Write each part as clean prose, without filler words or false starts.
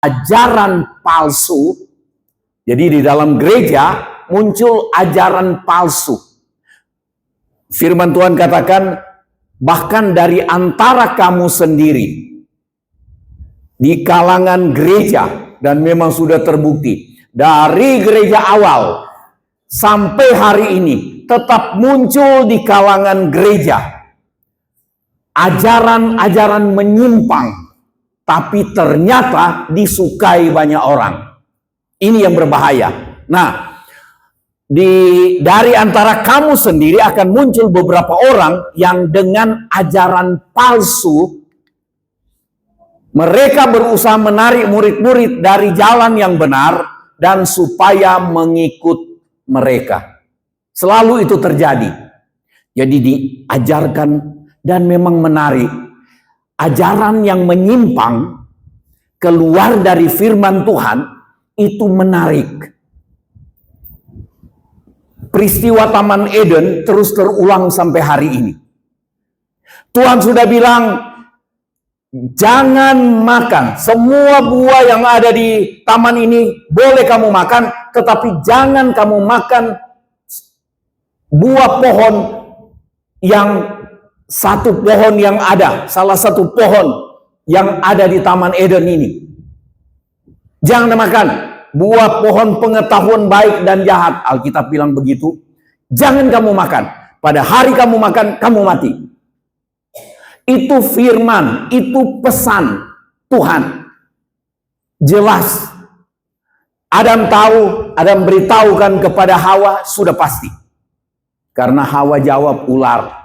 ajaran palsu. Jadi di dalam gereja muncul ajaran palsu. Firman Tuhan katakan, bahkan dari antara kamu sendiri, di kalangan gereja, dan memang sudah terbukti, dari gereja awal sampai hari ini, tetap muncul di kalangan gereja ajaran-ajaran menyimpang, tapi ternyata disukai banyak orang. Ini yang berbahaya. Nah, dari antara kamu sendiri akan muncul beberapa orang yang dengan ajaran palsu, mereka berusaha menarik murid-murid dari jalan yang benar dan supaya mengikut mereka. Selalu itu terjadi. Jadi diajarkan dan memang menarik. Ajaran yang menyimpang keluar dari firman Tuhan itu menarik. Peristiwa Taman Eden terus terulang sampai hari ini. Tuhan sudah bilang, jangan makan. Semua buah yang ada di taman ini boleh kamu makan, tetapi jangan kamu makan buah pohon yang satu pohon yang ada, salah satu pohon yang ada di Taman Eden ini. Jangan makan buah pohon pengetahuan baik dan jahat. Alkitab bilang begitu. Jangan kamu makan. Pada hari kamu makan, kamu mati. Itu firman, itu pesan Tuhan. Jelas. Adam tahu, Adam beritahukan kepada Hawa, sudah pasti. Karena Hawa jawab ular.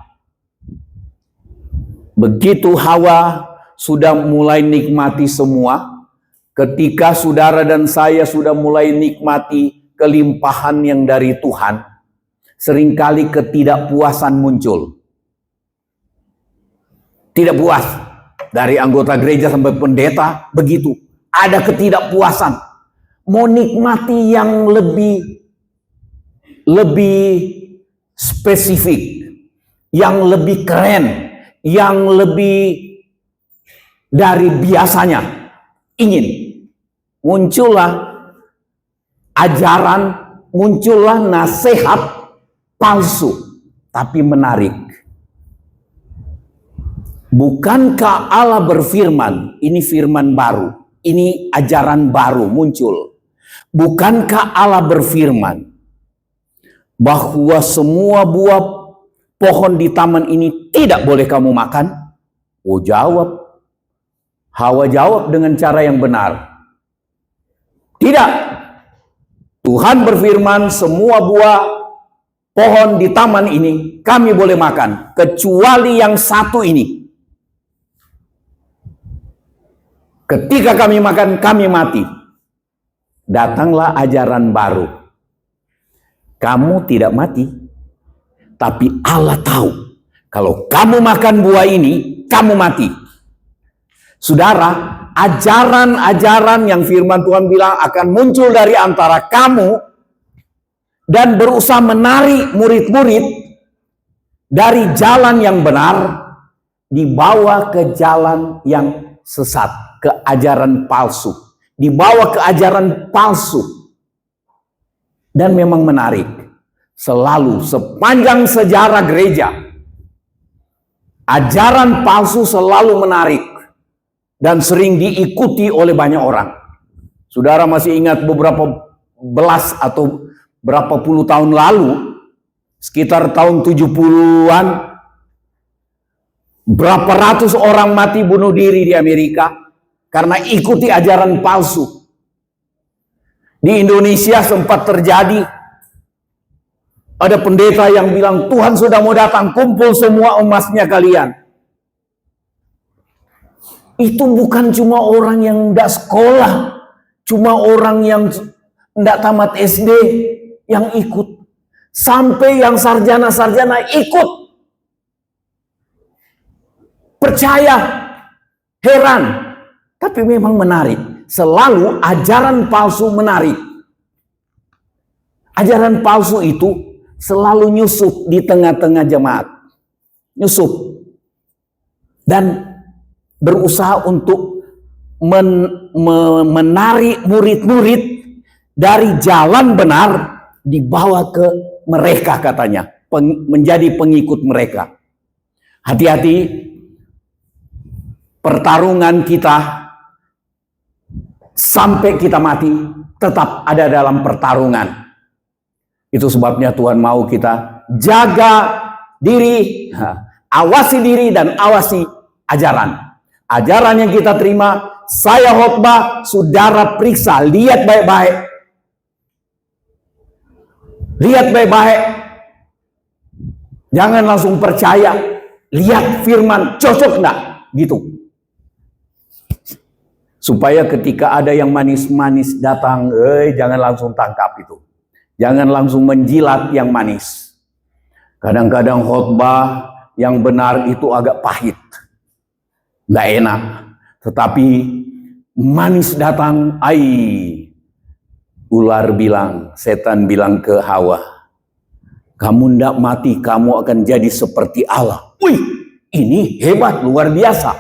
Begitu Hawa sudah mulai nikmati semua, ketika saudara dan saya sudah mulai nikmati kelimpahan yang dari Tuhan, seringkali ketidakpuasan muncul. Tidak puas. Dari anggota gereja sampai pendeta, begitu. Ada ketidakpuasan. Mau nikmati yang lebih spesifik, yang lebih keren, yang lebih dari biasanya. Ingin. Muncullah ajaran, muncullah nasihat palsu, tapi menarik. Bukankah Allah berfirman, ini firman baru, ini ajaran baru muncul. Bukankah Allah berfirman bahwa semua buah pohon di taman ini tidak boleh kamu makan? Oh, jawab. Hawa jawab dengan cara yang benar. Tidak. Tuhan berfirman semua buah pohon di taman ini kami boleh makan, kecuali yang satu ini. Ketika kami makan, kami mati. Datanglah ajaran baru. Kamu tidak mati. Tapi Allah tahu. Kalau kamu makan buah ini, kamu mati. Saudara, ajaran-ajaran yang firman Tuhan bilang akan muncul dari antara kamu dan berusaha menarik murid-murid dari jalan yang benar dibawa ke jalan yang sesat, ke ajaran palsu, dibawa ke ajaran palsu. Dan memang menarik, selalu sepanjang sejarah gereja ajaran palsu selalu menarik dan sering diikuti oleh banyak orang. Saudara masih ingat beberapa belas atau berapa puluh tahun lalu, sekitar tahun 70-an, berapa ratus orang mati bunuh diri di Amerika karena ikuti ajaran palsu. Di Indonesia sempat terjadi, ada pendeta yang bilang Tuhan sudah mau datang, kumpul semua emasnya kalian. Itu bukan cuma orang yang tidak sekolah, cuma orang yang tidak tamat SD yang ikut. Sampai yang sarjana-sarjana ikut. Percaya, heran, tapi memang menarik. Selalu ajaran palsu menarik. Ajaran palsu itu selalu nyusup di tengah-tengah jemaat. Nyusup. Dan berusaha untuk menarik murid-murid dari jalan benar dibawa ke mereka katanya, menjadi pengikut mereka. Hati-hati, pertarungan kita sampai kita mati tetap ada dalam pertarungan. Itu sebabnya Tuhan mau kita jaga diri, awasi diri dan awasi ajaran. Ajaran yang kita terima, saya khotbah, saudara periksa, lihat baik-baik. Lihat baik-baik. Jangan langsung percaya. Lihat firman, cocok enggak? Gitu. Supaya ketika ada yang manis-manis datang, jangan langsung tangkap itu. Jangan langsung menjilat yang manis. Kadang-kadang khotbah yang benar itu agak pahit. Nggak enak. Tetapi manis datang, ular bilang, setan bilang ke Hawa, kamu ndak mati, kamu akan jadi seperti Allah. Wih, ini hebat, luar biasa.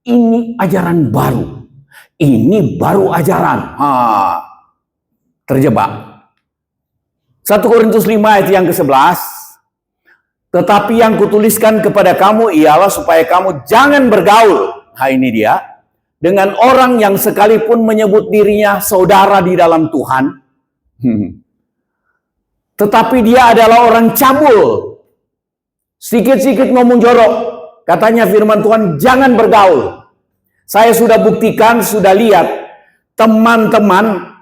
Ini ajaran baru. Ini baru ajaran. Terjebak. 1 Korintus 5 ayat yang ke-11. Tetapi yang kutuliskan kepada kamu ialah supaya kamu jangan bergaul. Ini dia. Dengan orang yang sekalipun menyebut dirinya saudara di dalam Tuhan. Tetapi dia adalah orang cabul. Sedikit-sedikit ngomong jorok. Katanya firman Tuhan, jangan bergaul. Saya sudah buktikan, sudah lihat teman-teman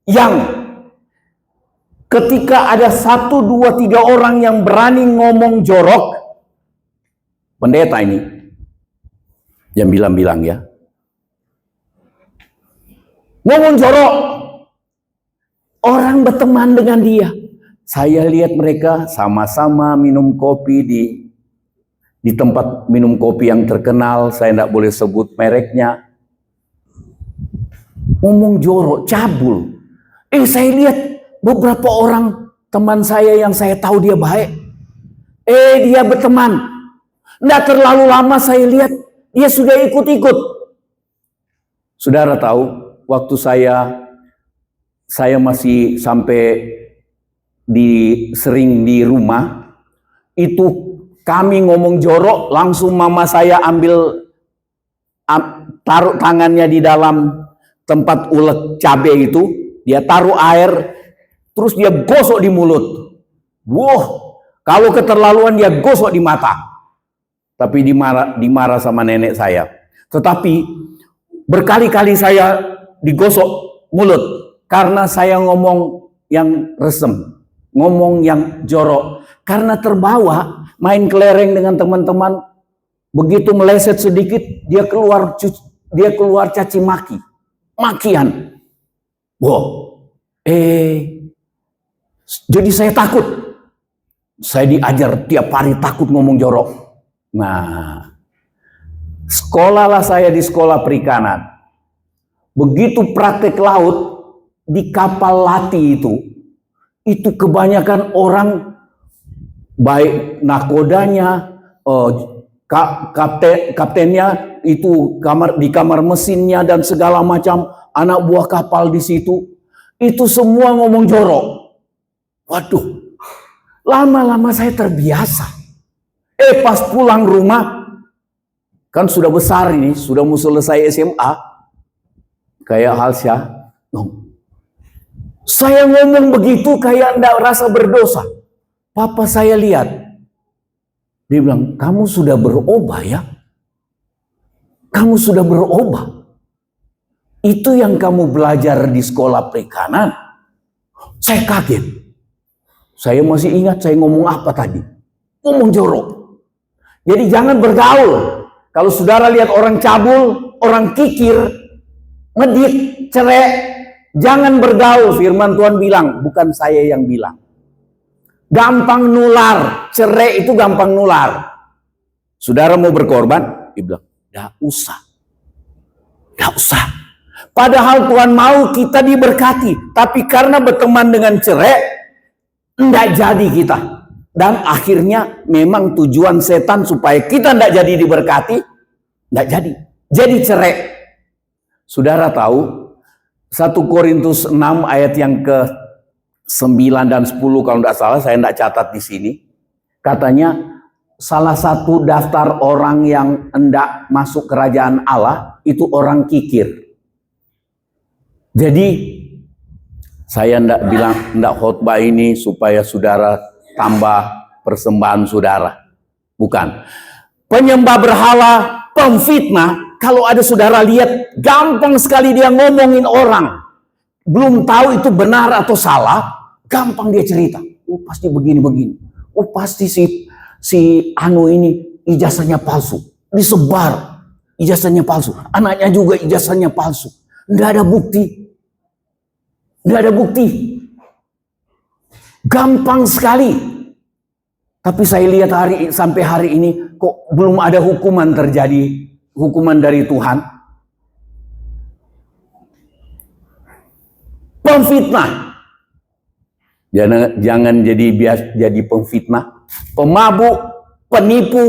yang ketika ada 1, 2, 3 orang yang berani ngomong jorok, pendeta ini yang bilang-bilang ya, ngomong jorok, orang berteman dengan dia. Saya lihat mereka sama-sama minum kopi di tempat minum kopi yang terkenal, saya tidak boleh sebut mereknya. Ngomong jorok, cabul. Saya lihat beberapa orang teman saya yang saya tahu dia baik. Dia berteman. Tidak terlalu lama saya lihat dia sudah ikut-ikut. Saudara tahu, waktu saya masih sampai sering di rumah, itu kami ngomong jorok, langsung mama saya taruh tangannya di dalam tempat ulek cabai itu, dia taruh air, terus dia gosok di mulut. Kalau keterlaluan dia gosok di mata. Tapi dimarah sama nenek saya. Tetapi berkali-kali saya digosok mulut karena saya ngomong yang resem, ngomong yang jorok. Karena terbawa main kelereng dengan teman-teman, begitu meleset sedikit dia keluar caci maki, makian. Jadi saya takut. Saya diajar tiap hari takut ngomong jorok. Nah, sekolahlah saya di sekolah perikanan. Begitu praktek laut di kapal latih itu kebanyakan orang, baik nakodanya, kaptennya itu di kamar mesinnya dan segala macam anak buah kapal di situ, itu semua ngomong jorok. Waduh, lama-lama saya terbiasa. Pas pulang rumah, kan sudah besar ini, sudah mau selesai SMA, kayak Halsya, saya ngomong begitu kayak enggak rasa berdosa. Papa saya lihat, dia bilang, kamu sudah berubah ya? Kamu sudah berubah. Itu yang kamu belajar di sekolah perikanan. Saya kaget. Saya masih ingat saya ngomong apa tadi. Ngomong jorok. Jadi jangan bergaul. Kalau saudara lihat orang cabul, orang kikir, ngedit, cerai, jangan bergaul. Firman Tuhan bilang, bukan saya yang bilang. Gampang nular. Cerai itu gampang nular. Saudara mau berkorban? Dia bilang, gak usah. Gak usah. Padahal Tuhan mau kita diberkati. Tapi karena berteman dengan cerai, enggak jadi kita. Dan akhirnya memang tujuan setan supaya kita enggak jadi diberkati. Enggak jadi. Jadi cerai. Saudara tahu 1 Korintus 6 ayat yang ke-9 dan 10 kalau tidak salah, saya tidak catat di sini. Katanya salah satu daftar orang yang hendak masuk kerajaan Allah itu orang kikir. Jadi saya tidak khotbah ini supaya saudara tambah persembahan saudara. Bukan. Penyembah berhala, pemfitnah. Kalau ada saudara lihat, gampang sekali dia ngomongin orang. Belum tahu itu benar atau salah, gampang dia cerita. Oh pasti begini-begini. Oh pasti si Anu ini ijazahnya palsu. Disebar ijazahnya palsu. Anaknya juga ijazahnya palsu. Nggak ada bukti. Nggak ada bukti. Gampang sekali. Tapi saya lihat sampai hari ini kok belum ada hukuman terjadi. Hukuman dari Tuhan. Pemfitnah. Jangan jadi pemfitnah. Pemabuk, penipu.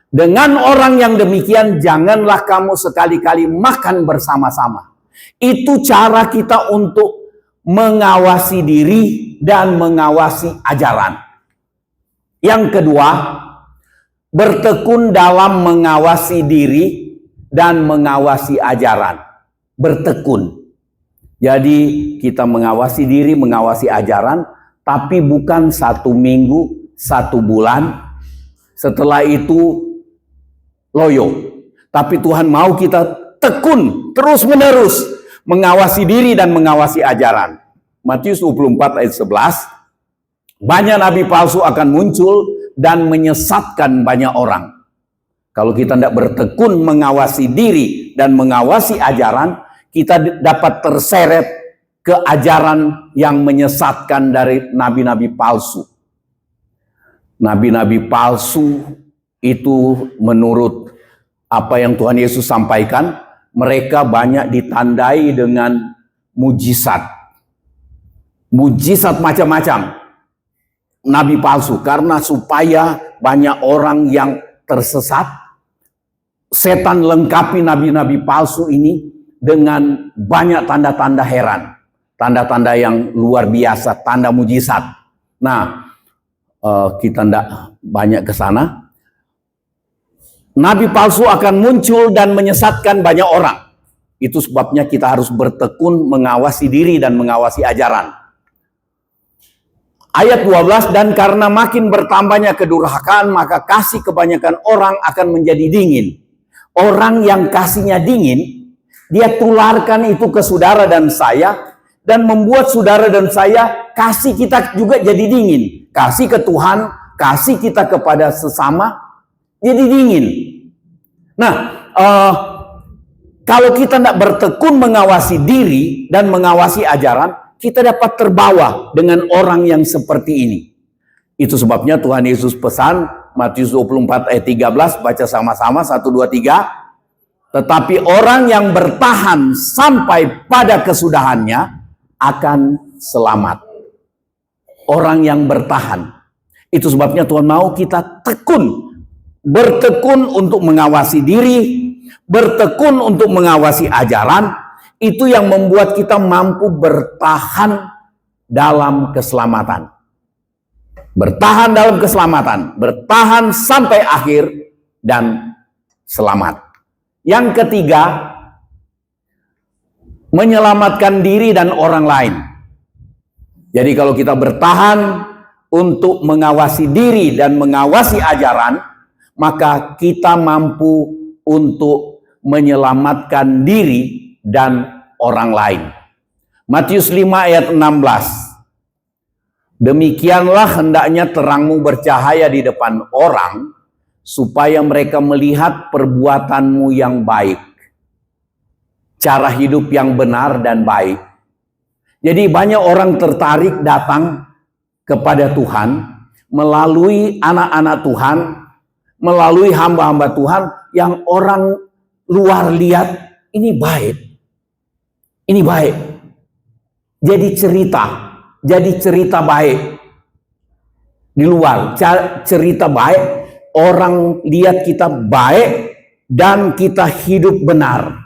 Dengan orang yang demikian janganlah kamu sekali-kali makan bersama-sama. Itu cara kita untuk mengawasi diri dan mengawasi ajaran. Yang kedua, bertekun dalam mengawasi diri dan mengawasi ajaran. Bertekun. Jadi kita mengawasi diri, mengawasi ajaran, tapi bukan 1 minggu, 1 bulan. Setelah itu loyo. Tapi Tuhan mau kita tekun, terus-menerus mengawasi diri dan mengawasi ajaran. Matius 24 ayat 11. Banyak nabi palsu akan muncul dan menyesatkan banyak orang. Kalau kita tidak bertekun mengawasi diri dan mengawasi ajaran, kita dapat terseret ke ajaran yang menyesatkan dari nabi-nabi palsu. Nabi-nabi palsu itu menurut apa yang Tuhan Yesus sampaikan, mereka banyak ditandai dengan mujizat. Mujizat macam-macam. Nabi palsu, karena supaya banyak orang yang tersesat, setan lengkapi nabi-nabi palsu ini dengan banyak tanda-tanda heran, tanda-tanda yang luar biasa, tanda mujizat. Nah, kita tidak banyak ke sana. Nabi palsu akan muncul dan menyesatkan banyak orang. Itu sebabnya kita harus bertekun mengawasi diri dan mengawasi ajaran. Ayat 12, dan karena makin bertambahnya kedurhakaan, maka kasih kebanyakan orang akan menjadi dingin. Orang yang kasihnya dingin, dia tularkan itu ke saudara dan saya, dan membuat saudara dan saya kasih kita juga jadi dingin. Kasih ke Tuhan, kasih kita kepada sesama, jadi dingin. Nah, kalau kita tidak bertekun mengawasi diri dan mengawasi ajaran, kita dapat terbawa dengan orang yang seperti ini. Itu sebabnya Tuhan Yesus pesan, Matius 24 ayat 13, baca sama-sama, 1, 2, 3. Tetapi orang yang bertahan sampai pada kesudahannya akan selamat. Orang yang bertahan. Itu sebabnya Tuhan mau kita tekun. Bertekun untuk mengawasi diri, bertekun untuk mengawasi ajaran. Itu yang membuat kita mampu bertahan dalam keselamatan. Bertahan dalam keselamatan. Bertahan sampai akhir dan selamat. Yang ketiga, menyelamatkan diri dan orang lain. Jadi kalau kita bertahan untuk mengawasi diri dan mengawasi ajaran, maka kita mampu untuk menyelamatkan diri dan orang lain. Matius 5 ayat 16. Demikianlah hendaknya terangmu bercahaya di depan orang, supaya mereka melihat perbuatanmu yang baik, cara hidup yang benar dan baik. Jadi banyak orang tertarik datang kepada Tuhan melalui anak-anak Tuhan, melalui hamba-hamba Tuhan yang orang luar lihat ini baik. Ini baik. Jadi cerita baik. Di luar, cerita baik, orang lihat kita baik dan kita hidup benar.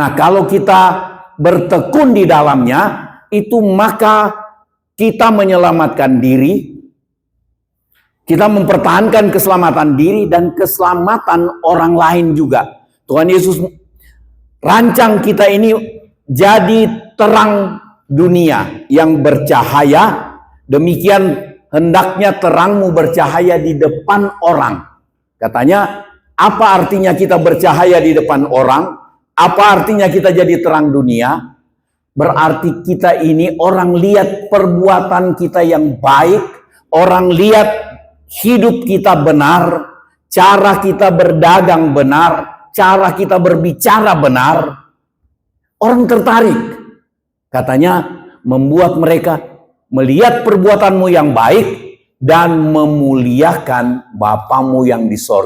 Nah, kalau kita bertekun di dalamnya, itu maka kita menyelamatkan diri, kita mempertahankan keselamatan diri dan keselamatan orang lain juga. Tuhan Yesus rancang kita ini jadi terang dunia yang bercahaya. Demikian hendaknya terangmu bercahaya di depan orang. Katanya, apa artinya kita bercahaya di depan orang? Apa artinya kita jadi terang dunia? Berarti kita ini orang lihat perbuatan kita yang baik, orang lihat hidup kita benar, cara kita berdagang benar, cara kita berbicara benar. Orang tertarik. Katanya membuat mereka melihat perbuatanmu yang baik dan memuliakan Bapamu yang di sorga.